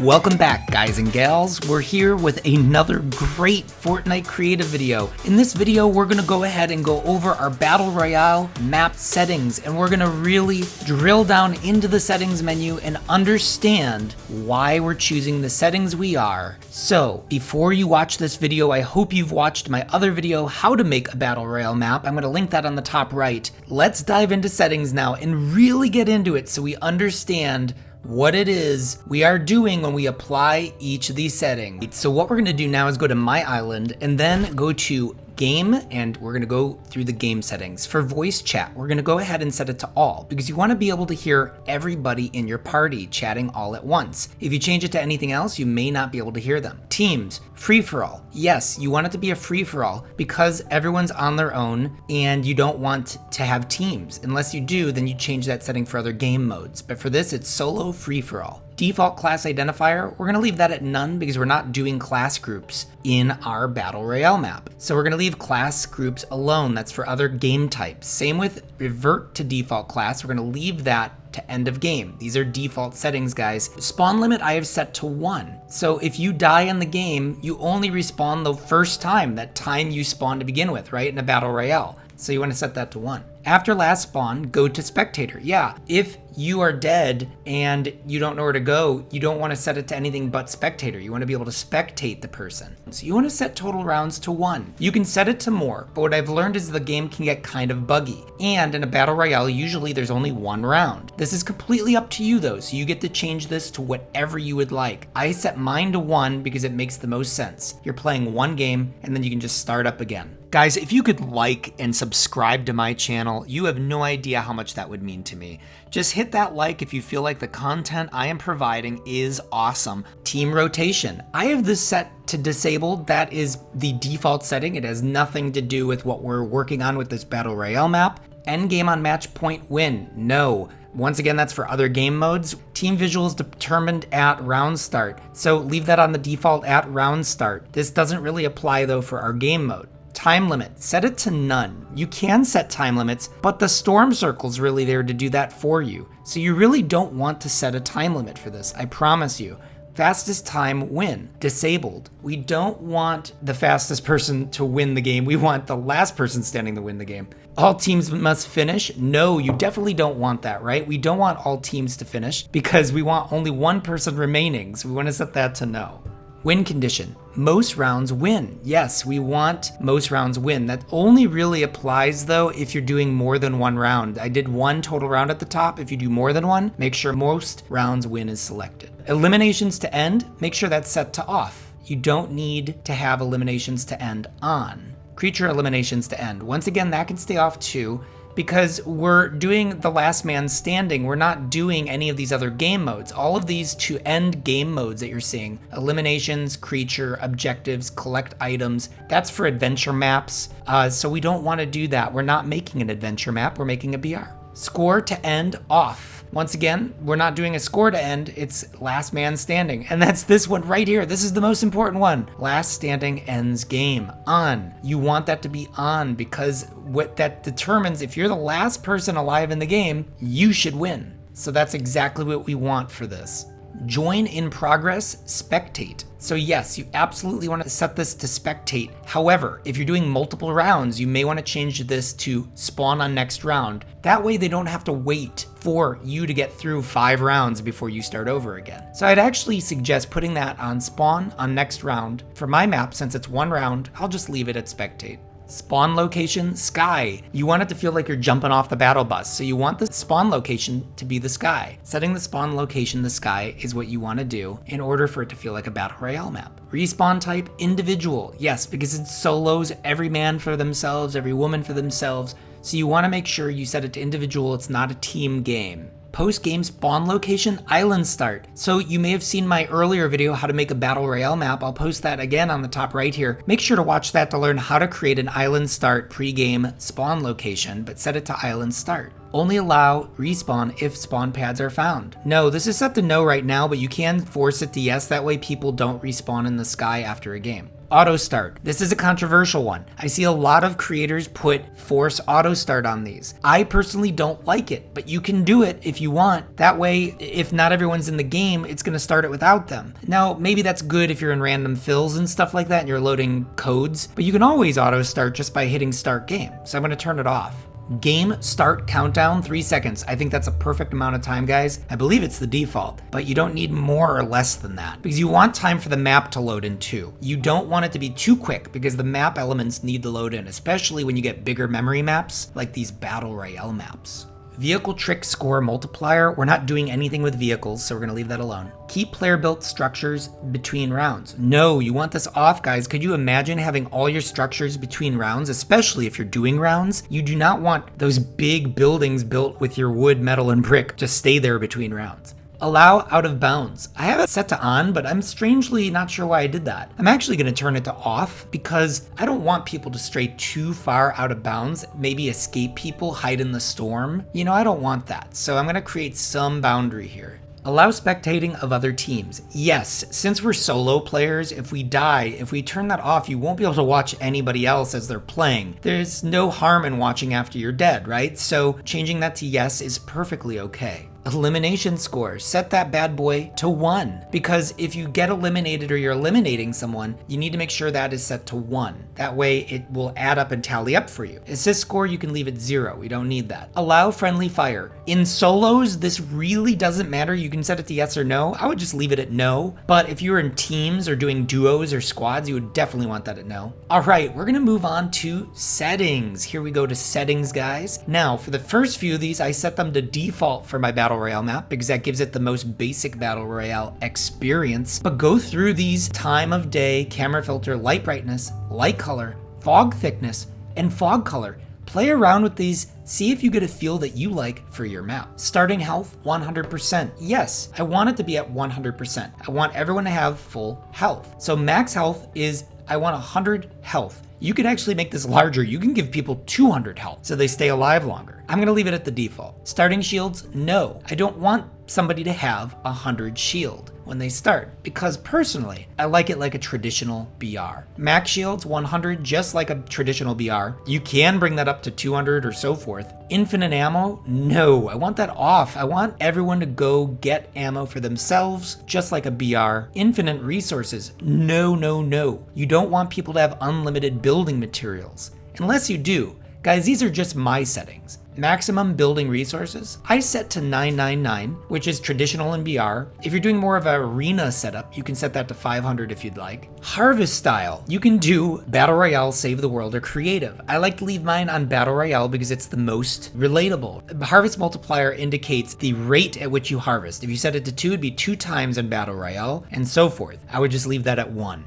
Welcome back, guys and gals. We're here with another great Fortnite creative video. In this video, we're gonna go ahead and go over our Battle Royale Map settings, and we're gonna really drill down into the settings menu and understand why we're choosing the settings we are. So, before you watch this video, I hope you've watched my other video, how to make a Battle Royale map. I'm gonna link that on the top right. Let's dive into settings now and really get into it so we understand what it is we are doing when we apply each of these settings. So what we're gonna do now is go to My Island and then go to Game, and we're gonna go through the game settings. For voice chat, we're gonna go ahead and set it to all because you wanna be able to hear everybody in your party chatting all at once. If you change it to anything else, you may not be able to hear them. Teams, free-for-all. Yes, you want it to be a free-for-all because everyone's on their own and you don't want to have teams. Unless you do, then you change that setting for other game modes. But for this, it's solo free-for-all. Default class identifier, we're gonna leave that at none because we're not doing class groups in our Battle Royale map. So we're gonna leave class groups alone. That's for other game types. Same with revert to default class. We're gonna leave that to end of game. These are default settings, guys. Spawn limit I have set to 1. So if you die in the game, you only respawn the first time, that time you spawn to begin with, right? In a Battle Royale. So you wanna set that to 1. After last spawn, go to spectator. Yeah, if you are dead and you don't know where to go, you don't want to set it to anything but spectator. You want to be able to spectate the person. So you want to set total rounds to 1. You can set it to more, but what I've learned is the game can get kind of buggy. And in a Battle Royale, usually there's only 1 round. This is completely up to you though, so you get to change this to whatever you would like. I set mine to 1 because it makes the most sense. You're playing 1 game and then you can just start up again. Guys, if you could like and subscribe to my channel, you have no idea how much that would mean to me. Just hit that like if you feel like the content I am providing is awesome. Team rotation. I have this set to disabled. That is the default setting. It has nothing to do with what we're working on with this Battle Royale map. End game on match point win. No. Once again, that's for other game modes. Team visuals determined at round start. So leave that on the default at round start. This doesn't really apply though for our game mode. Time limit, set it to none. You can set time limits, but the storm circle's really there to do that for you. So you really don't want to set a time limit for this, I promise you. Fastest time win, disabled. We don't want the fastest person to win the game. We want the last person standing to win the game. All teams must finish. No, you definitely don't want that, right? We don't want all teams to finish because we want only 1 person remaining. So we want to set that to no. Win condition, most rounds win. Yes, we want most rounds win. That only really applies though if you're doing more than 1 round. I did 1 total round at the top. If you do more than 1, make sure most rounds win is selected. Eliminations to end, make sure that's set to off. You don't need to have eliminations to end on. Creature eliminations to end. Once again, that can stay off too, because we're doing the last man standing. We're not doing any of these other game modes. All of these to end game modes that you're seeing, eliminations, creature, objectives, collect items, that's for adventure maps. So we don't want to do that. We're not making an adventure map, we're making a BR. Score to end off. Once again, we're not doing a score to end, it's last man standing. And that's this one right here. This is the most important one. Last standing ends game. On. You want that to be on because what that determines, if you're the last person alive in the game, you should win. So that's exactly what we want for this. Join in progress, spectate. So yes, you absolutely want to set this to spectate. However, if you're doing multiple rounds, you may want to change this to spawn on next round. That way they don't have to wait for you to get through 5 rounds before you start over again. So I'd actually suggest putting that on spawn on next round. For my map, since it's 1 round, I'll just leave it at spectate. Spawn location, sky. You want it to feel like you're jumping off the battle bus, so you want the spawn location to be the sky. Setting the spawn location the sky is what you want to do in order for it to feel like a Battle Royale map. Respawn type, individual. Yes, because it's solos, every man for themselves, every woman for themselves, so you want to make sure you set it to individual, it's not a team game. Post-game spawn location, island start. So you may have seen my earlier video, how to make a Battle Royale map. I'll post that again on the top right here. Make sure to watch that to learn how to create an island start pre-game spawn location, but set it to island start. Only allow respawn if spawn pads are found. No, this is set to no right now, but you can force it to yes. That way people don't respawn in the sky after a game. Auto start. This is a controversial one. I see a lot of creators put force auto start on these. I personally don't like it, but you can do it if you want. That way, if not everyone's in the game, it's gonna start it without them. Now, maybe that's good if you're in random fills and stuff like that and you're loading codes, but you can always auto start just by hitting start game. So I'm gonna turn it off. Game start countdown 3 seconds. I think that's a perfect amount of time, guys. I believe it's the default, but you don't need more or less than that because you want time for the map to load in too. You don't want it to be too quick because the map elements need to load in, especially when you get bigger memory maps like these Battle Royale maps. Vehicle trick score multiplier. We're not doing anything with vehicles, so we're gonna leave that alone. Keep player built structures between rounds. No, you want this off, guys. Could you imagine having all your structures between rounds, especially if you're doing rounds? You do not want those big buildings built with your wood, metal, and brick to stay there between rounds. Allow out of bounds. I have it set to on, but I'm strangely not sure why I did that. I'm actually gonna turn it to off because I don't want people to stray too far out of bounds, maybe escape people, hide in the storm. You know, I don't want that. So I'm gonna create some boundary here. Allow spectating of other teams. Yes, since we're solo players, if we die, if we turn that off, you won't be able to watch anybody else as they're playing. There's no harm in watching after you're dead, right? So changing that to yes is perfectly okay. Elimination score. Set that bad boy to 1 because if you get eliminated or you're eliminating someone, you need to make sure that is set to 1. That way it will add up and tally up for you. Assist score, you can leave it 0. We don't need that. Allow friendly fire. In solos, this really doesn't matter. You can set it to yes or no. I would just leave it at no. But if you're in teams or doing duos or squads, you would definitely want that at no. All right, we're gonna move on to settings. Here we go to settings, guys. Now, for the first few of these, I set them to default for my Battle Royale map because that gives it the most basic Battle Royale experience. But go through these: time of day, camera filter, light brightness, light color, fog thickness, and fog color. Play around with these, see if you get a feel that you like for your map. Starting health, 100%. Yes, I want it to be at 100%. I want everyone to have full health. So max health is, I want 100 health. You could actually make this larger. You can give people 200 health so they stay alive longer. I'm gonna leave it at the default. Starting shields, no. I don't want somebody to have 100 shield when they start because personally, I like it like a traditional BR. Max shields, 100, just like a traditional BR. You can bring that up to 200 or so forth. Infinite ammo, no. I want that off. I want everyone to go get ammo for themselves, just like a BR. Infinite resources, no, no, no. You don't want people to have unlimited building materials. Unless you do. Guys, these are just my settings. Maximum building resources, I set to 999, which is traditional in BR. If you're doing more of an arena setup, you can set that to 500 if you'd like. Harvest style, you can do Battle Royale, Save the World, or Creative. I like to leave mine on Battle Royale because it's the most relatable. Harvest multiplier indicates the rate at which you harvest. If you set it to 2, it'd be 2 times in Battle Royale, and so forth. I would just leave that at 1.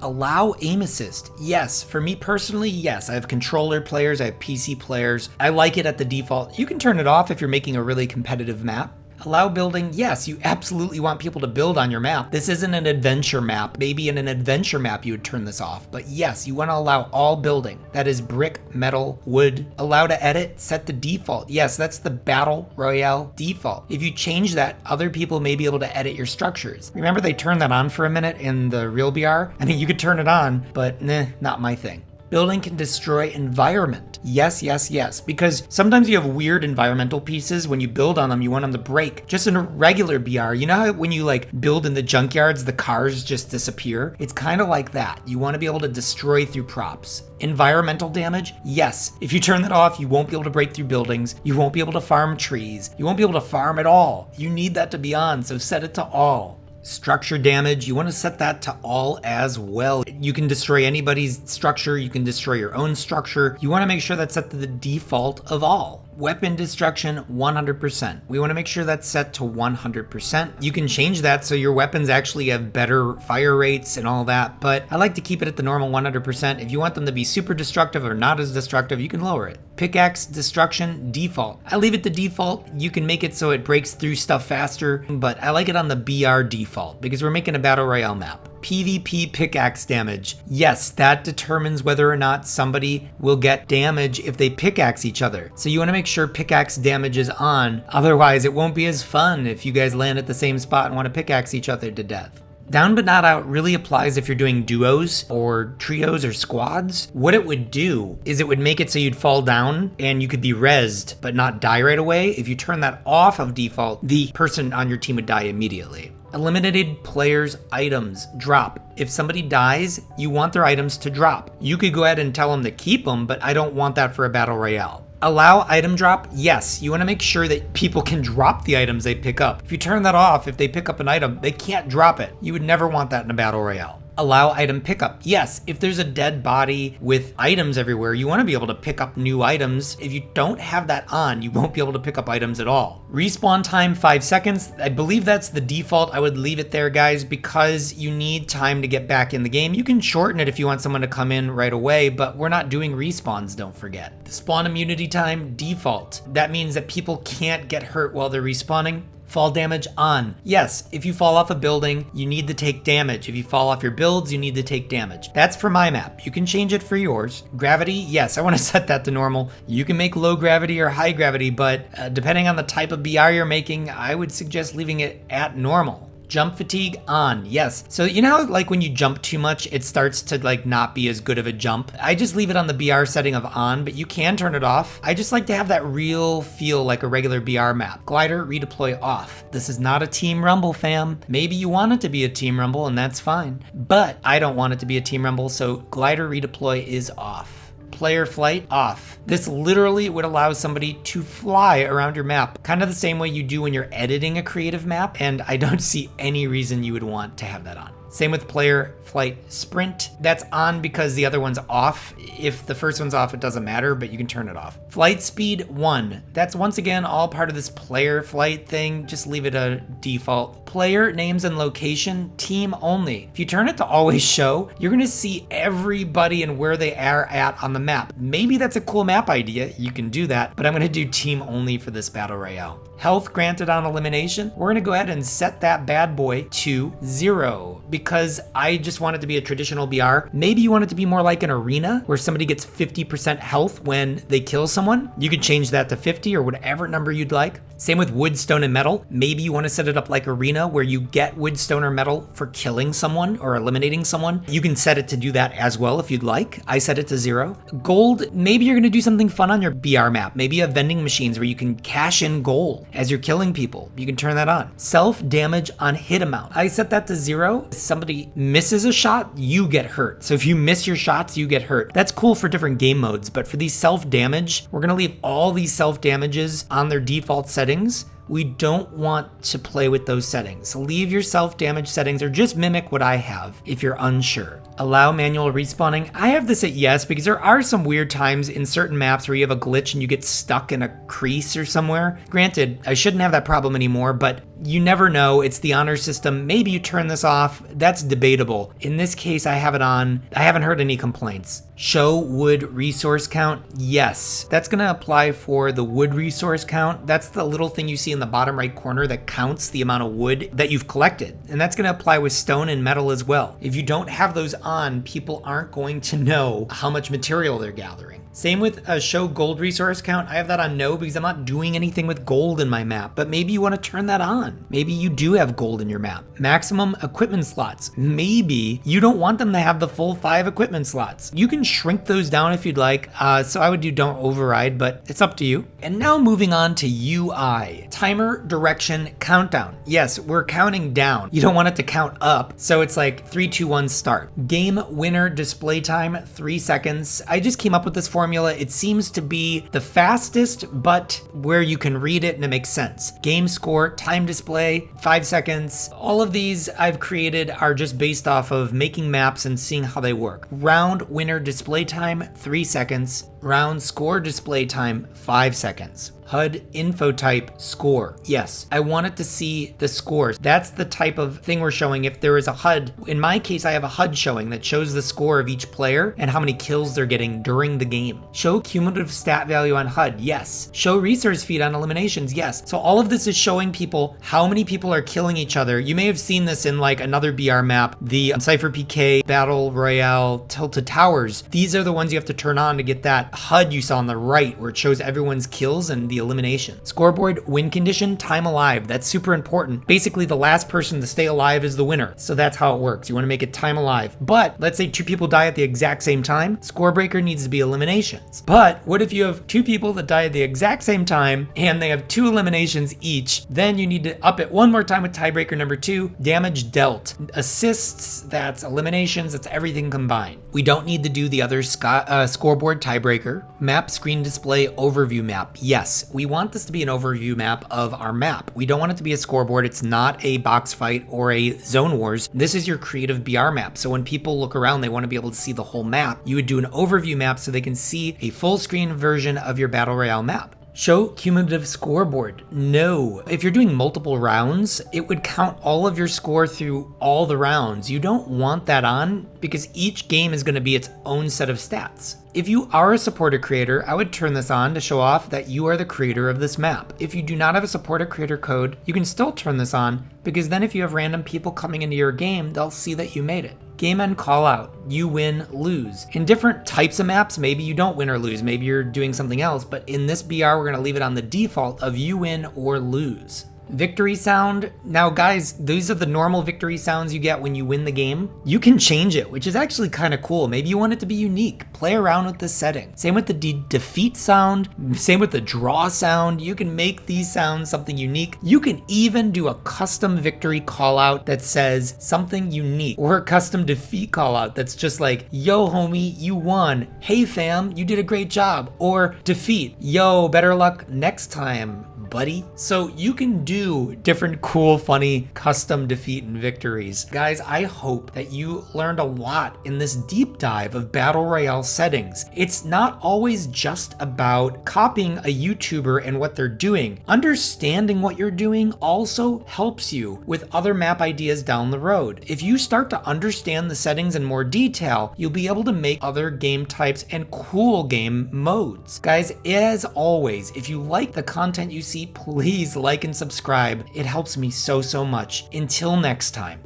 Allow aim assist. Yes, for me personally, yes. I have controller players, I have PC players. I like it at the default. You can turn it off if you're making a really competitive map. Allow building, yes, you absolutely want people to build on your map. This isn't an adventure map. Maybe in an adventure map you would turn this off, but yes, you want to allow all building. That is brick, metal, wood. Allow to edit, set the default. Yes, that's the Battle Royale default. If you change that, other people may be able to edit your structures. Remember they turned that on for a minute in the real BR? I mean, you could turn it on, but not my thing. Building can destroy environment. Yes, yes, yes. Because sometimes you have weird environmental pieces. When you build on them, you want them to break. Just in a regular BR, you know how when you like build in the junkyards, the cars just disappear? It's kind of like that. You want to be able to destroy through props. Environmental damage? Yes. If you turn that off, you won't be able to break through buildings. You won't be able to farm trees. You won't be able to farm at all. You need that to be on, so set it to all. Structure damage, you want to set that to all as well. You can destroy anybody's structure, you can destroy your own structure. You want to make sure that's set to the default of all. Weapon destruction, 100%. We want to make sure that's set to 100%. You can change that so your weapons actually have better fire rates and all that, but I like to keep it at the normal 100%. If you want them to be super destructive or not as destructive, you can lower it. Pickaxe destruction, default. I leave it to default. You can make it so it breaks through stuff faster, but I like it on the BR default because we're making a Battle Royale map. PvP pickaxe damage. Yes, that determines whether or not somebody will get damage if they pickaxe each other. So you want to make sure pickaxe damage is on. Otherwise, it won't be as fun if you guys land at the same spot and want to pickaxe each other to death. Down but not out really applies if you're doing duos or trios or squads. What it would do is it would make it so you'd fall down and you could be rezzed but not die right away. If you turn that off of default, the person on your team would die immediately. Eliminated players' items drop. If somebody dies, you want their items to drop. You could go ahead and tell them to keep them, but I don't want that for a battle royale. Allow item drop? Yes, you want to make sure that people can drop the items they pick up. If you turn that off, if they pick up an item, they can't drop it. You would never want that in a battle royale. Allow item pickup. Yes, if there's a dead body with items everywhere, you want to be able to pick up new items. If you don't have that on, you won't be able to pick up items at all. Respawn time 5 seconds. I believe that's the default. I would leave it there, guys, because you need time to get back in the game. You can shorten it if you want someone to come in right away, but we're not doing respawns, don't forget. The spawn immunity time default. That means that people can't get hurt while they're respawning. Fall damage on. Yes, if you fall off a building, you need to take damage. If you fall off your builds, you need to take damage. That's for my map. You can change it for yours. Gravity, yes, I want to set that to normal. You can make low gravity or high gravity, but depending on the type of BR you're making, I would suggest leaving it at normal. Jump fatigue on, yes. So you know how like when you jump too much, it starts to like not be as good of a jump? I just leave it on the BR setting of on, but you can turn it off. I just like to have that real feel like a regular BR map. Glider redeploy off. This is not a team rumble, fam. Maybe you want it to be a team rumble and that's fine, but I don't want it to be a team rumble, so glider redeploy is off. Player flight off. This literally would allow somebody to fly around your map, kind of the same way you do when you're editing a creative map, and I don't see any reason you would want to have that on. Same with player flight sprint. That's on because the other one's off. If the first one's off, it doesn't matter, but you can turn it off. Flight speed 1. That's once again all part of this player flight thing. Just leave it a default. Player names and location, team only. If you turn it to always show, you're gonna see everybody and where they are at on the map. Maybe that's a cool map idea. You can do that, but I'm gonna do team only for this battle royale. Health granted on elimination. We're gonna go ahead and set that bad boy to 0 because I just want it to be a traditional BR. Maybe you want it to be more like an arena where somebody gets 50% health when they kill someone. You could change that to 50 or whatever number you'd like. Same with wood, stone, and metal. Maybe you want to set it up like arena where you get wood, stone, or metal for killing someone or eliminating someone. You can set it to do that as well if you'd like. I set it to 0. Gold, maybe you're going to do something fun on your BR map. Maybe you have vending machines where you can cash in gold as you're killing people. You can turn that on. Self-damage on hit amount. I set that to 0. If somebody misses a shot, you get hurt. So if you miss your shots, you get hurt. That's cool for different game modes, but for these self-damage, we're going to leave all these self-damages on their default settings. We don't want to play with those settings. So leave your self-damage settings or just mimic what I have if you're unsure. Allow manual respawning. I have this at yes because there are some weird times in certain maps where you have a glitch and you get stuck in a crease or somewhere. Granted, I shouldn't have that problem anymore, but you never know. It's the honor system. Maybe you turn this off. That's debatable. In this case, I have it on. I haven't heard any complaints. Show wood resource count. Yes, that's going to apply for the wood resource count. That's the little thing you see in the bottom right corner that counts the amount of wood that you've collected. And that's going to apply with stone and metal as well. If you don't have those on, people aren't going to know how much material they're gathering. Same with show gold resource count. I have that on no because I'm not doing anything with gold in my map, but maybe you want to turn that on. Maybe you do have gold in your map. Maximum equipment slots. Maybe you don't want them to have the full 5 equipment slots. You can shrink those down if you'd like. So I would do don't override, but it's up to you. And now moving on to UI. Timer direction countdown. Yes, we're counting down. You don't want it to count up. So it's like 3, 2, 1, start. Game winner display time, 3 seconds. I just came up with this formula. It seems to be the fastest, but where you can read it and it makes sense. Game score, time display, 5 seconds. All of these I've created are just based off of making maps and seeing how they work. Round winner display time, 3 seconds. Round score display time, 5 seconds. HUD info type score. Yes, I wanted to see the scores. That's the type of thing we're showing if there is a HUD. In my case, I have a HUD showing that shows the score of each player and how many kills they're getting during the game. Show cumulative stat value on HUD. Yes. Show resource feed on eliminations. Yes. So all of this is showing people how many people are killing each other. You may have seen this in like another BR map, the Cypher PK, Battle Royale, Tilted Towers. These are the ones you have to turn on to get that HUD you saw on the right where it shows everyone's kills and the be elimination. Scoreboard, win condition, time alive. That's super important. Basically, the last person to stay alive is the winner. So that's how it works. You want to make it time alive. But let's say 2 people die at the exact same time. Score breaker needs to be eliminations. But what if you have 2 people that die at the exact same time and they have 2 eliminations each? Then you need to up it one more time with tiebreaker number 2, damage dealt. Assists, that's eliminations, that's everything combined. We don't need to do the other scoreboard tiebreaker. Map screen display overview map. Yes, we want this to be an overview map of our map. We don't want it to be a scoreboard. It's not a box fight or a zone wars. This is your creative BR map. So when people look around, they want to be able to see the whole map. You would do an overview map so they can see a full screen version of your Battle Royale map. Show cumulative scoreboard. No. If you're doing multiple rounds, it would count all of your score through all the rounds. You don't want that on because each game is going to be its own set of stats. If you are a supporter creator, I would turn this on to show off that you are the creator of this map. If you do not have a supporter creator code, you can still turn this on because then if you have random people coming into your game, they'll see that you made it. Game end call out, you win, lose. In different types of maps, maybe you don't win or lose, maybe you're doing something else, but in this BR, we're gonna leave it on the default of you win or lose. Victory sound. Now guys, these are the normal victory sounds you get when you win the game. You can change it, which is actually kind of cool. Maybe you want it to be unique. Play around with the setting. Same with the defeat sound, same with the draw sound. You can make these sounds something unique. You can even do a custom victory call out that says something unique, or a custom defeat call out that's just like, yo homie, you won. Hey fam, you did a great job. Or defeat, yo, better luck next time, buddy. So you can do different cool, funny, custom defeat and victories. Guys, I hope that you learned a lot in this deep dive of Battle Royale settings. It's not always just about copying a YouTuber and what they're doing. Understanding what you're doing also helps you with other map ideas down the road. If you start to understand the settings in more detail, you'll be able to make other game types and cool game modes. Guys, as always, if you like the content you see, please like and subscribe. It helps me so much. Until next time.